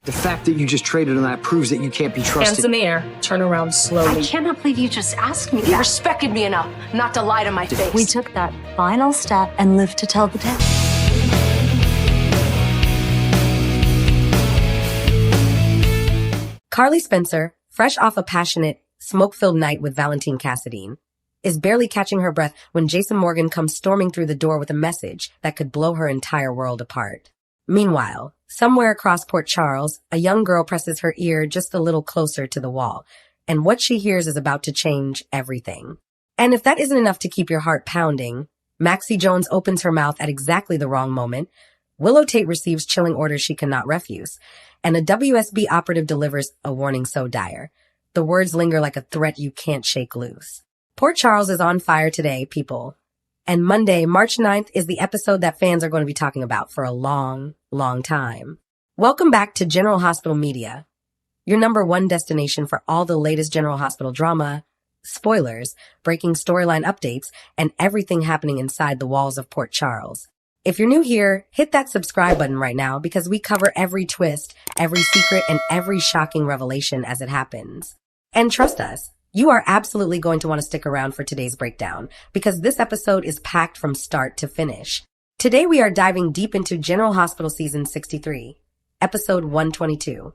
The fact that you just traded on that proves that you can't be trusted. Hands in the air. Turn around slowly. I cannot believe you just asked me that. You respected me enough not to lie to my face. We took that final step and lived to tell the tale. Carly Spencer, fresh off a passionate, smoke-filled night with Valentine Cassadine, is barely catching her breath when Jason Morgan comes storming through the door with a message that could blow her entire world apart. Meanwhile, somewhere across Port Charles, a young girl presses her ear just a little closer to the wall, and what she hears is about to change everything. And if that isn't enough to keep your heart pounding, Maxie Jones opens her mouth at exactly the wrong moment, Willow Tate receives chilling orders she cannot refuse, and a WSB operative delivers a warning so dire. The words linger like a threat you can't shake loose. Port Charles is on fire today, people. And Monday, March 9th, is the episode that fans are going to be talking about for a long, long time. Welcome back to General Hospital Media, your number one destination for all the latest General Hospital drama, spoilers, breaking storyline updates, and everything happening inside the walls of Port Charles. If you're new here, hit that subscribe button right now because we cover every twist, every secret, and every shocking revelation as it happens. And trust us, you are absolutely going to want to stick around for today's breakdown because this episode is packed from start to finish. Today we are diving deep into General Hospital Season 63, Episode 122,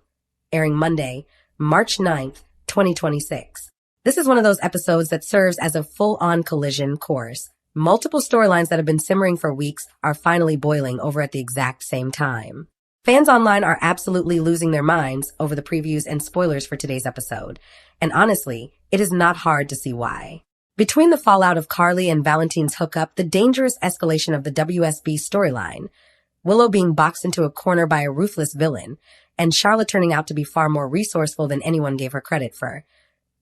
airing Monday, March 9th, 2026. This is one of those episodes that serves as a full-on collision course. Multiple storylines that have been simmering for weeks are finally boiling over at the exact same time. Fans online are absolutely losing their minds over the previews and spoilers for today's episode. And honestly, it is not hard to see why. Between the fallout of Carly and Valentine's hookup, the dangerous escalation of the WSB storyline, Willow being boxed into a corner by a ruthless villain, and Charlotte turning out to be far more resourceful than anyone gave her credit for,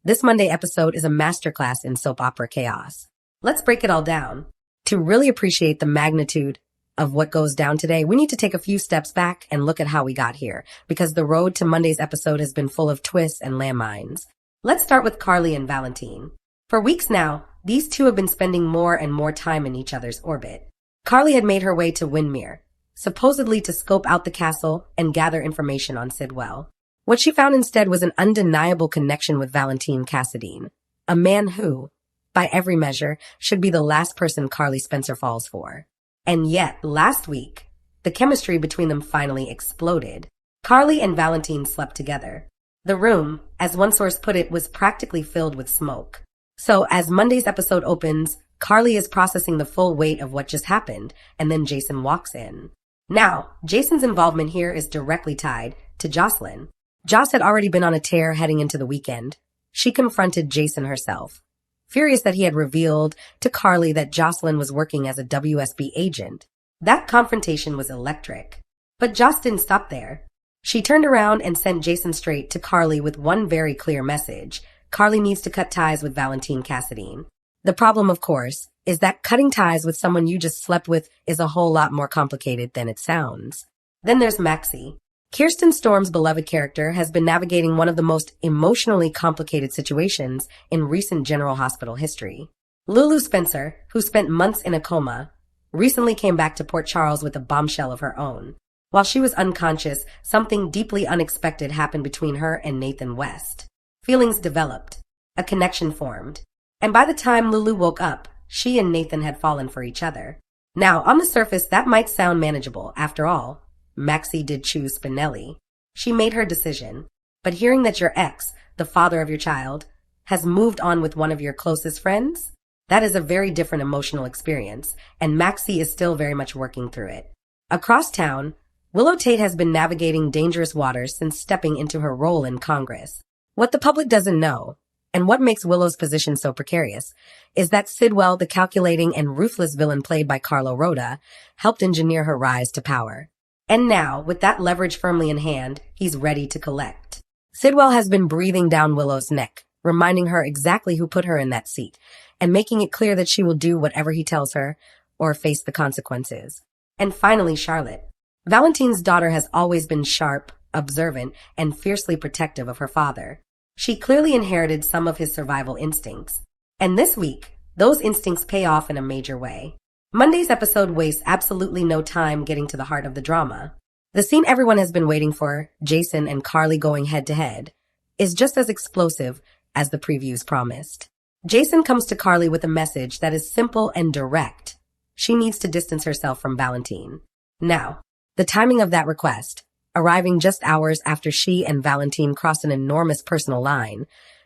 this Monday episode is a masterclass in soap opera chaos. Let's break it all down. To really appreciate the magnitude of what goes down today, we need to take a few steps back and look at how we got here, because the road to Monday's episode has been full of twists and landmines. Let's start with Carly and Valentine. For weeks now, these two have been spending more and more time in each other's orbit. Carly had made her way to Windmere, supposedly to scope out the castle and gather information on Sidwell. What she found instead was an undeniable connection with Valentine Cassadine, a man who, by every measure, should be the last person Carly Spencer falls for. And yet, last week, the chemistry between them finally exploded. Carly and Valentine slept together. The room, as one source put it, was practically filled with smoke. So, as Monday's episode opens, Carly is processing the full weight of what just happened, and then Jason walks in. Now, Jason's involvement here is directly tied to Josslyn. Joss had already been on a tear heading into the weekend. She confronted Jason herself, furious that he had revealed to Carly that Josslyn was working as a WSB agent. That confrontation was electric. But Joss didn't stop there. She turned around and sent Jason straight to Carly with one very clear message. Carly needs to cut ties with Valentine Cassadine. The problem, of course, is that cutting ties with someone you just slept with is a whole lot more complicated than it sounds. Then there's Maxie. Kirsten Storm's beloved character has been navigating one of the most emotionally complicated situations in recent General Hospital history. Lulu Spencer, who spent months in a coma, recently came back to Port Charles with a bombshell of her own. While she was unconscious, something deeply unexpected happened between her and Nathan West. Feelings developed. A connection formed. And by the time Lulu woke up, she and Nathan had fallen for each other. Now, on the surface, that might sound manageable. After all, Maxie did choose Spinelli. She made her decision. But hearing that your ex, the father of your child, has moved on with one of your closest friends, that is a very different emotional experience, and Maxie is still very much working through it. Across town, Willow Tate has been navigating dangerous waters since stepping into her role in Congress. What the public doesn't know, and what makes Willow's position so precarious, is that Sidwell, the calculating and ruthless villain played by Carlo Rhoda, helped engineer her rise to power. And now, with that leverage firmly in hand, he's ready to collect. Sidwell has been breathing down Willow's neck, reminding her exactly who put her in that seat, and making it clear that she will do whatever he tells her, or face the consequences. And finally, Charlotte. Valentine's daughter has always been sharp, observant, and fiercely protective of her father. She clearly inherited some of his survival instincts. And this week, those instincts pay off in a major way. Monday's episode wastes absolutely no time getting to the heart of the drama. The scene everyone has been waiting for, Jason and Carly going head to head, is just as explosive as the previews promised. Jason comes to Carly with a message that is simple and direct. She needs to distance herself from Valentine. Now, the timing of that request, arriving just hours after she and Valentine cross an enormous personal line,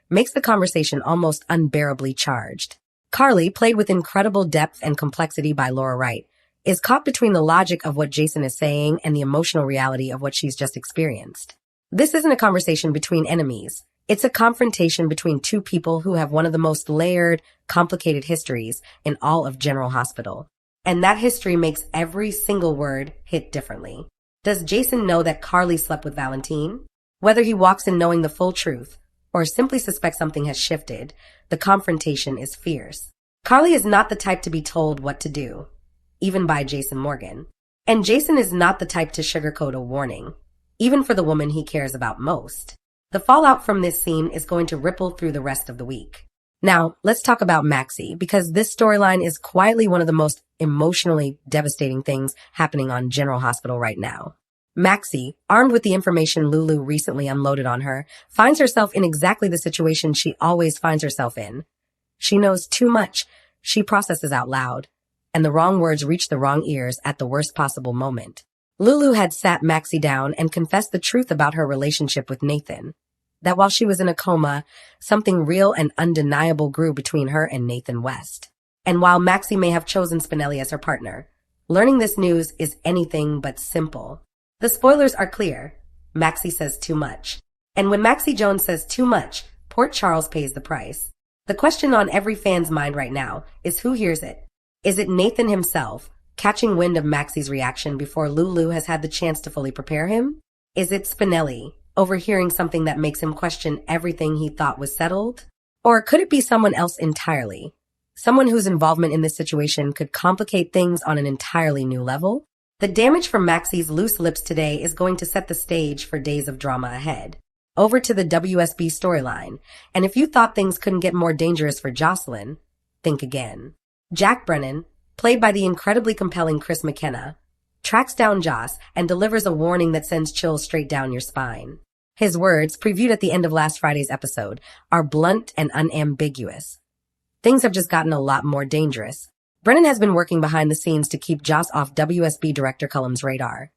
makes the conversation almost unbearably charged. Carly, played with incredible depth and complexity by Laura Wright, is caught between the logic of what Jason is saying and the emotional reality of what she's just experienced. This isn't a conversation between enemies. It's a confrontation between two people who have one of the most layered, complicated histories in all of General Hospital. And that history makes every single word hit differently. Does Jason know that Carly slept with Valentine? Whether he walks in knowing the full truth or simply suspects something has shifted, the confrontation is fierce. Carly is not the type to be told what to do, even by Jason Morgan. And Jason is not the type to sugarcoat a warning, even for the woman he cares about most. The fallout from this scene is going to ripple through the rest of the week. Now, let's talk about Maxie, because this storyline is quietly one of the most emotionally devastating things happening on General Hospital right now. Maxie, armed with the information Lulu recently unloaded on her, finds herself in exactly the situation she always finds herself in. She knows too much, she processes out loud, and the wrong words reach the wrong ears at the worst possible moment. Lulu had sat Maxie down and confessed the truth about her relationship with Nathan. That while she was in a coma, something real and undeniable grew between her and Nathan West. And while Maxie may have chosen Spinelli as her partner, learning this news is anything but simple. The spoilers are clear. Maxie says too much. And when Maxie Jones says too much, Port Charles pays the price. The question on every fan's mind right now is who hears it? Is it Nathan himself, catching wind of Maxie's reaction before Lulu has had the chance to fully prepare him? Is it Spinelli, overhearing something that makes him question everything he thought was settled? Or could it be someone else entirely? Someone whose involvement in this situation could complicate things on an entirely new level? The damage from Maxie's loose lips today is going to set the stage for days of drama ahead. Over to the WSB storyline, and if you thought things couldn't get more dangerous for Josslyn, think again. Jack Brennan, played by the incredibly compelling Chris McKenna, tracks down Joss and delivers a warning that sends chills straight down your spine. His words, previewed at the end of last Friday's episode, are blunt and unambiguous. Things have just gotten a lot more dangerous. Brennan has been working behind the scenes to keep Joss off WSB director Cullum's radar.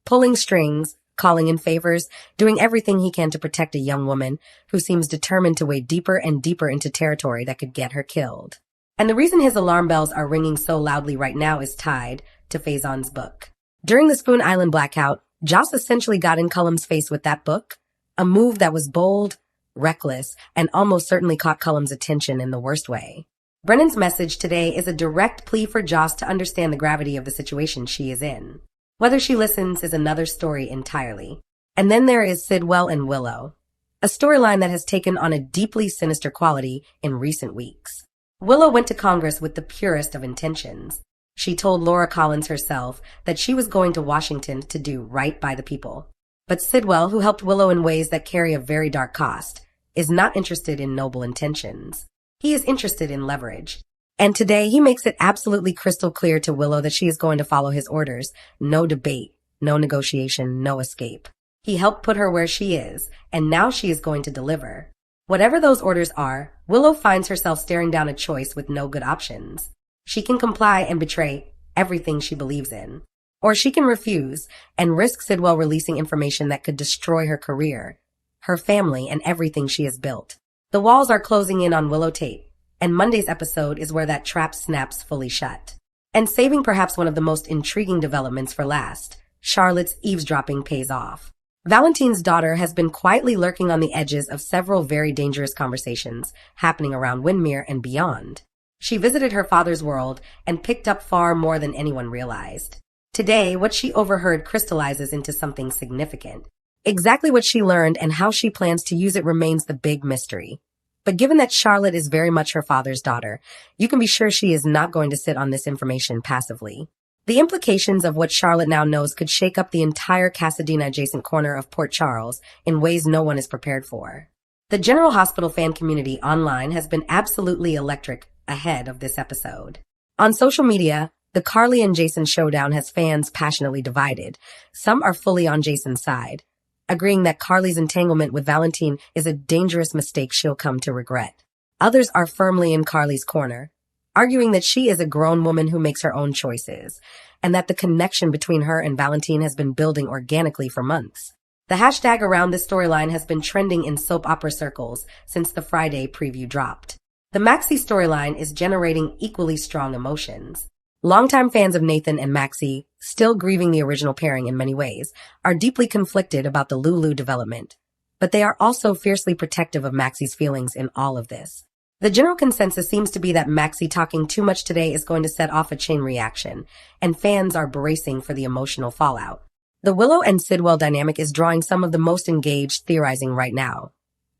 Pulling strings, calling in favors, doing everything he can to protect a young woman who seems determined to wade deeper and deeper into territory that could get her killed. And the reason his alarm bells are ringing so loudly right now is tied to Faison's book. During the Spoon Island blackout, Joss essentially got in Cullum's face with that book, a move that was bold, reckless, and almost certainly caught Cullum's attention in the worst way. Brennan's message today is a direct plea for Joss to understand the gravity of the situation she is in. Whether she listens is another story entirely. And then there is Sidwell and Willow, a storyline that has taken on a deeply sinister quality in recent weeks. Willow went to Congress with the purest of intentions. She told Laura Collins herself that she was going to Washington to do right by the people. But Sidwell, who helped Willow in ways that carry a very dark cost, is not interested in noble intentions. He is interested in leverage. And today he makes it absolutely crystal clear to Willow that she is going to follow his orders. No debate, no negotiation, no escape. He helped put her where she is, and now she is going to deliver. Whatever those orders are, Willow finds herself staring down a choice with no good options. She can comply and betray everything she believes in. Or she can refuse and risk Sidwell releasing information that could destroy her career, her family, and everything she has built. The walls are closing in on Willow Tate, and Monday's episode is where that trap snaps fully shut. And saving perhaps one of the most intriguing developments for last, Charlotte's eavesdropping pays off. Valentine's daughter has been quietly lurking on the edges of several very dangerous conversations happening around Windmere and beyond. She visited her father's world and picked up far more than anyone realized. Today, what she overheard crystallizes into something significant. Exactly what she learned and how she plans to use it remains the big mystery. But given that Charlotte is very much her father's daughter, you can be sure she is not going to sit on this information passively. The implications of what Charlotte now knows could shake up the entire Casadena-adjacent corner of Port Charles in ways no one is prepared for. The General Hospital fan community online has been absolutely electric ahead of this episode. On social media, The Carly and Jason showdown has fans passionately divided. Some are fully on Jason's side, agreeing that Carly's entanglement with Valentine is a dangerous mistake she'll come to regret. Others are firmly in Carly's corner, arguing that she is a grown woman who makes her own choices, and that the connection between her and Valentine has been building organically for months. The hashtag around this storyline has been trending in soap opera circles since the Friday preview dropped. The Maxie storyline is generating equally strong emotions. Longtime fans of Nathan and Maxie, still grieving the original pairing in many ways, are deeply conflicted about the Lulu development, but they are also fiercely protective of Maxie's feelings in all of this. The general consensus seems to be that Maxie talking too much today is going to set off a chain reaction, and fans are bracing for the emotional fallout. The Willow and Sidwell dynamic is drawing some of the most engaged theorizing right now,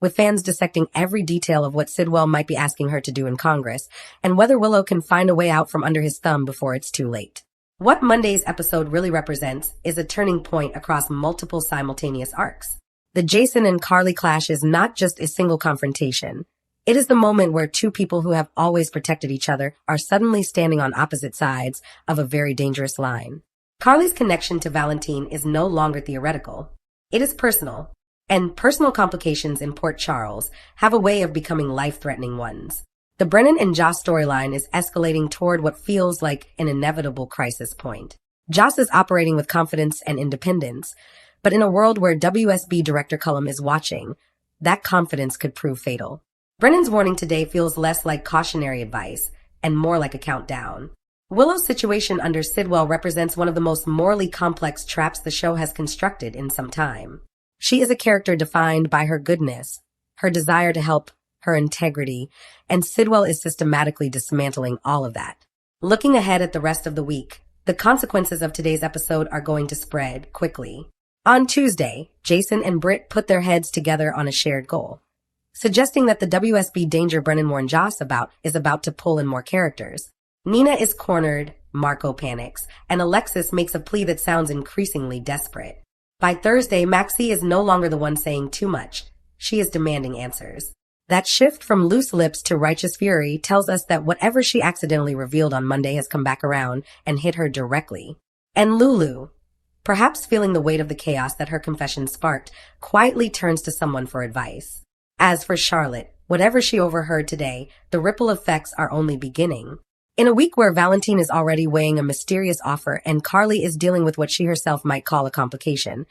with fans dissecting every detail of what Sidwell might be asking her to do in Congress, and whether Willow can find a way out from under his thumb before it's too late. What Monday's episode really represents is a turning point across multiple simultaneous arcs. The Jason and Carly clash is not just a single confrontation. It is the moment where two people who have always protected each other are suddenly standing on opposite sides of a very dangerous line. Carly's connection to Valentine is no longer theoretical. It is personal. And personal complications in Port Charles have a way of becoming life-threatening ones. The Brennan and Joss storyline is escalating toward what feels like an inevitable crisis point. Joss is operating with confidence and independence, but in a world where WSB Director Cullum is watching, that confidence could prove fatal. Brennan's warning today feels less like cautionary advice and more like a countdown. Willow's situation under Sidwell represents one of the most morally complex traps the show has constructed in some time. She is a character defined by her goodness, her desire to help, her integrity, and Sidwell is systematically dismantling all of that. Looking ahead at the rest of the week, the consequences of today's episode are going to spread quickly. On Tuesday, Jason and Britt put their heads together on a shared goal, suggesting that the WSB danger Brennan warned Joss about is about to pull in more characters. Nina is cornered, Marco panics, and Alexis makes a plea that sounds increasingly desperate. By Thursday, Maxie is no longer the one saying too much. She is demanding answers. That shift from loose lips to righteous fury tells us that whatever she accidentally revealed on Monday has come back around and hit her directly. And Lulu, perhaps feeling the weight of the chaos that her confession sparked, quietly turns to someone for advice. As for Charlotte, whatever she overheard today, the ripple effects are only beginning. In a week where Valentine is already weighing a mysterious offer and Carly is dealing with what she herself might call a complication,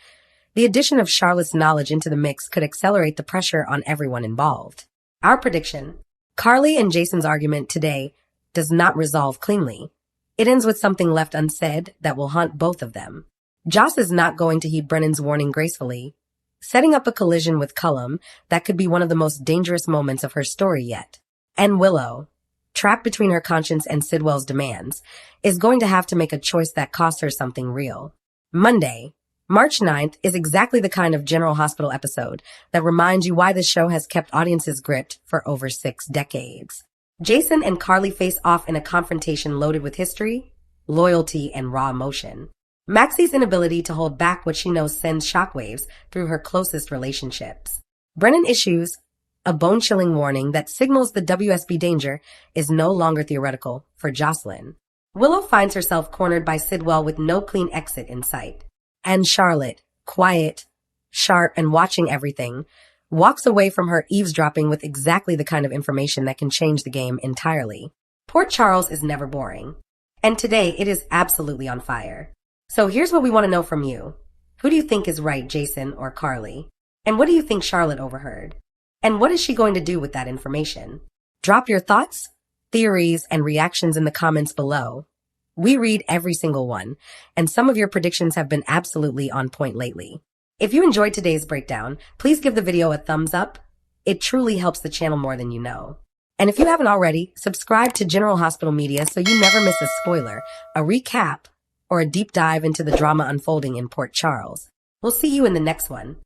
the addition of Charlotte's knowledge into the mix could accelerate the pressure on everyone involved. Our prediction: Carly and Jason's argument today does not resolve cleanly. It ends with something left unsaid that will haunt both of them. Joss is not going to heed Brennan's warning gracefully, setting up a collision with Cullum that could be one of the most dangerous moments of her story yet. And Willow, trapped between her conscience and Sidwell's demands, is going to have to make a choice that costs her something real. Monday, March 9th, is exactly the kind of General Hospital episode that reminds you why the show has kept audiences gripped for over 6 decades. Jason and Carly face off in a confrontation loaded with history, loyalty, and raw emotion. Maxie's inability to hold back what she knows sends shockwaves through her closest relationships. Brennan issues a bone-chilling warning that signals the WSB danger is no longer theoretical for Josslyn. Willow finds herself cornered by Sidwell with no clean exit in sight. And Charlotte, quiet, sharp, and watching everything, walks away from her eavesdropping with exactly the kind of information that can change the game entirely. Port Charles is never boring, and today it is absolutely on fire. So here's what we want to know from you. Who do you think is right, Jason or Carly? And what do you think Charlotte overheard? And what is she going to do with that information? Drop your thoughts, theories, and reactions in the comments below. We read every single one, and some of your predictions have been absolutely on point lately. If you enjoyed today's breakdown, please give the video a thumbs up. It truly helps the channel more than you know. And if you haven't already, subscribe to General Hospital Media so you never miss a spoiler, a recap, or a deep dive into the drama unfolding in Port Charles. We'll see you in the next one.